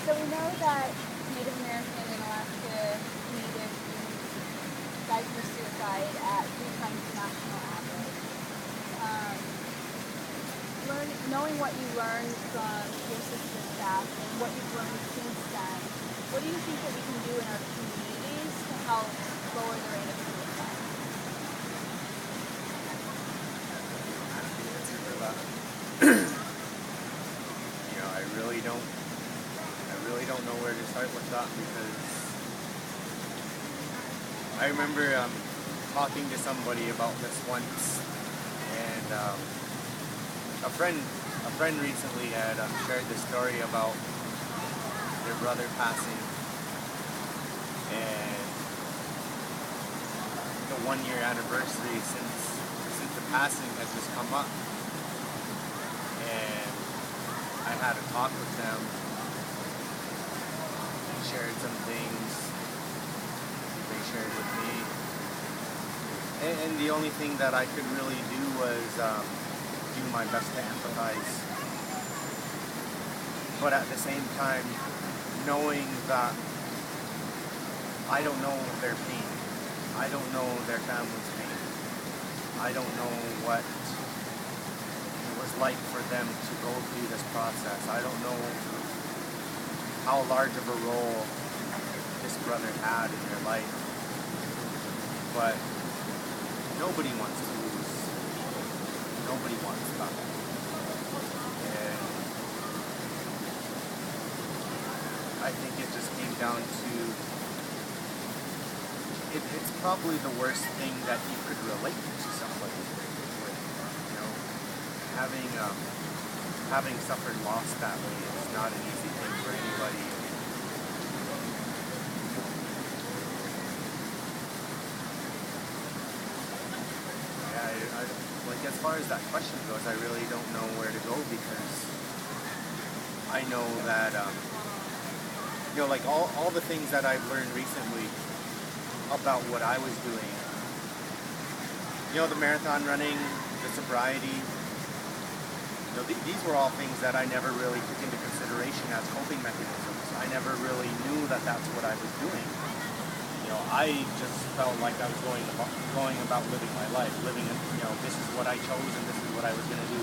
So we know that Native American and Alaska Native died through suicide at 3 times the national average. Um, knowing what you learned from your sister's death and what you've learned since then, what do you think that we can do in our communities to help lower the rate of suicide? Answer for that. I really don't know where to start with that because I remember talking to somebody about this once, and a friend recently had shared the story about their brother passing, and the 1 year anniversary since the passing has just come up, and I had a talk with them, shared some things they shared with me, and the only thing that I could really do was do my best to empathize, but at the same time knowing that I don't know their pain, I don't know their family's pain, I don't know what it was like for them to go through this process. I don't know how large of a role this brother had in their life. But nobody wants to lose. Nobody wants that. And I think it just came down to it's probably the worst thing that you could relate to somebody with. You know, having suffered loss that way is not an easy thing for anybody. Yeah, like as far as that question goes, I really don't know where to go because I know that like all the things that I've learned recently about what I was doing. The marathon running, the sobriety. These were all things that I never really took into consideration as coping mechanisms. I never really knew that that's what I was doing. I just felt like I was going about living my life, this is what I chose and this is what I was going to do.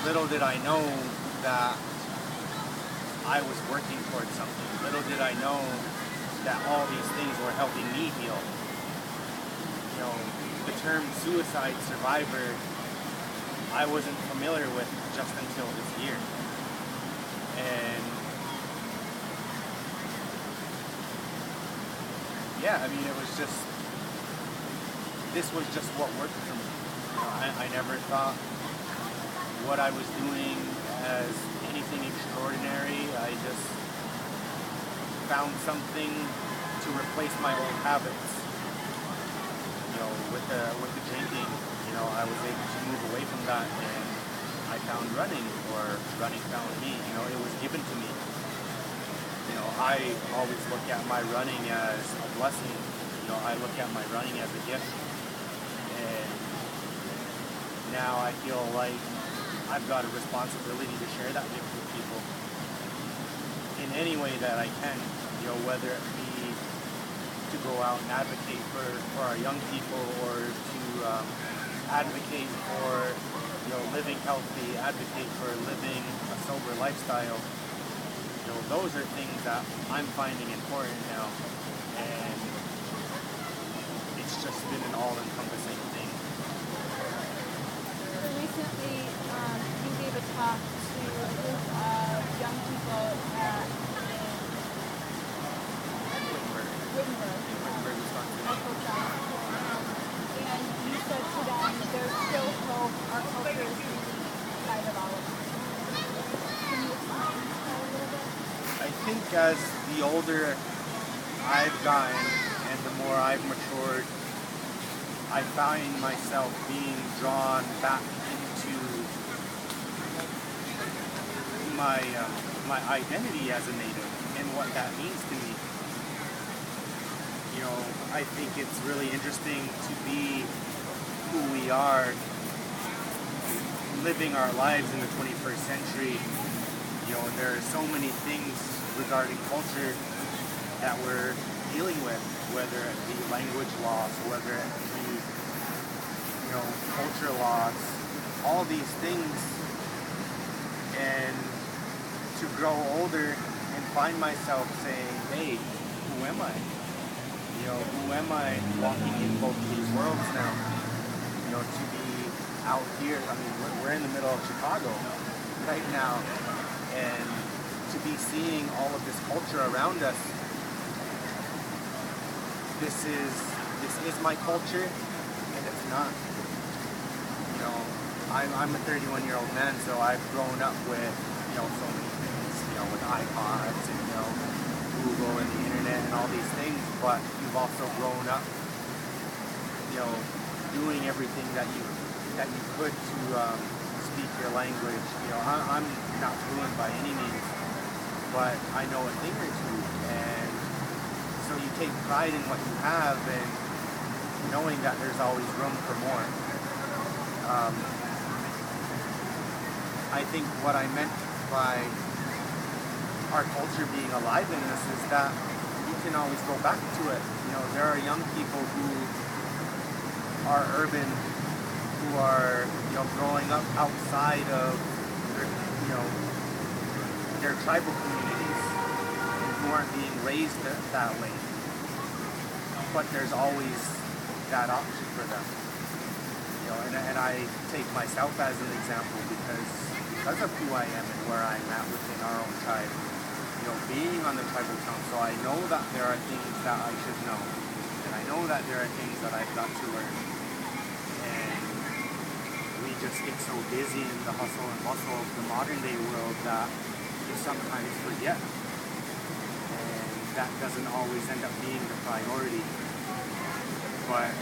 Little did I know that I was working towards something. Little did I know that all these things were helping me heal. The term suicide survivor, I wasn't familiar with just until this year. And yeah, it was just, this was just what worked for me. I never thought what I was doing as anything extraordinary. I just found something to replace my old habits. With the drinking, I was able to move away from that, and I found running, or running found me. It was given to me. I always look at my running as a blessing. I look at my running as a gift, and now I feel like I've got a responsibility to share that gift with people in any way that I can. Whether it be to go out and advocate for our young people, or to advocate for living healthy, advocate for living a sober lifestyle. Those are things that I'm finding important now, and it's just been an all-encompassing thing. So recently, you gave a talk to a group of young people at Wittenberg, Wisconsin. And you said to them, there's still hope, our culture is unique in spite of all of this. Can you explain that a little bit? I think as the older I've gotten and the more I've matured, I find myself being drawn back into my identity as a Native and what that means to me. I think it's really interesting to be who we are, living our lives in the 21st century. And there are so many things regarding culture that we're dealing with, whether it be language loss, whether it be, culture loss, all these things. And to grow older and find myself saying, hey, who am I? Who am I walking in both of these worlds now? To be out here, I mean, we're in the middle of Chicago right now, and to be seeing all of this culture around us, this is my culture, and it's not. I'm a 31-year-old man, so I've grown up with, so many things, with iPods and, Google and the internet and all these things, but you've also grown up, doing everything that you could to speak your language. I'm not fluent by any means, but I know a thing or two, and so you take pride in what you have and knowing that there's always room for more. I think what I meant by our culture being alive in us is that you can always go back to it. There are young people who are urban, who are, growing up outside of their tribal communities, and who aren't being raised that way. But there's always that option for them. And I take myself as an example because of who I am and where I'm at within our own tribe. Being on the tribal council, I know that there are things that I should know. And I know that there are things that I've got to learn. And we just get so busy in the hustle and bustle of the modern day world that you sometimes forget. And that doesn't always end up being the priority. But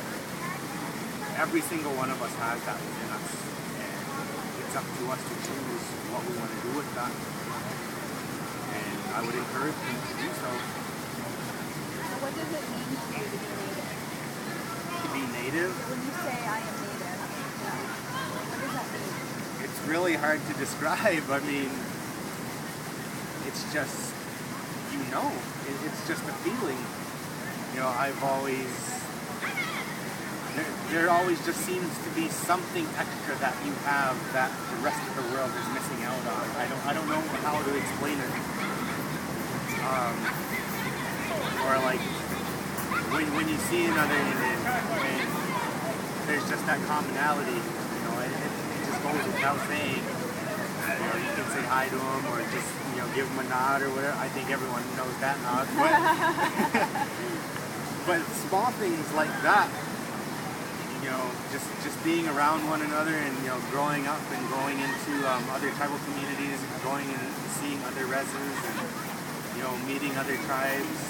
every single one of us has that within us. And it's up to us to choose what we want to do with that. And I would encourage them to do so. What does it mean to you to be native? To be native? When you say I am native, what does that mean? It's really hard to describe. I mean, it's just, it's just a feeling. I've always, there always just seems to be something extra that you have that the rest of the world is missing out on. I don't know how to explain it. Or like when you see another Indian and there's just that commonality, it just goes without saying. You can say hi to them or just give them a nod or whatever. I think everyone knows that nod, but small things like that. Just being around one another and growing up and going into other tribal communities, going and seeing other residents and meeting other tribes,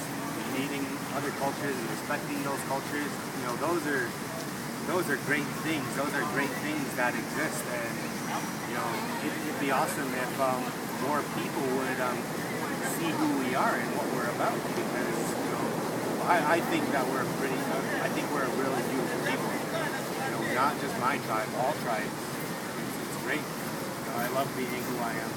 meeting other cultures and respecting those cultures. Those are great things. Those are great things that exist, and it'd be awesome if more people would see who we are and what we're about. Because I think that we're a really beautiful people. Not just my tribe, all tribes. It's great. I love being who I am.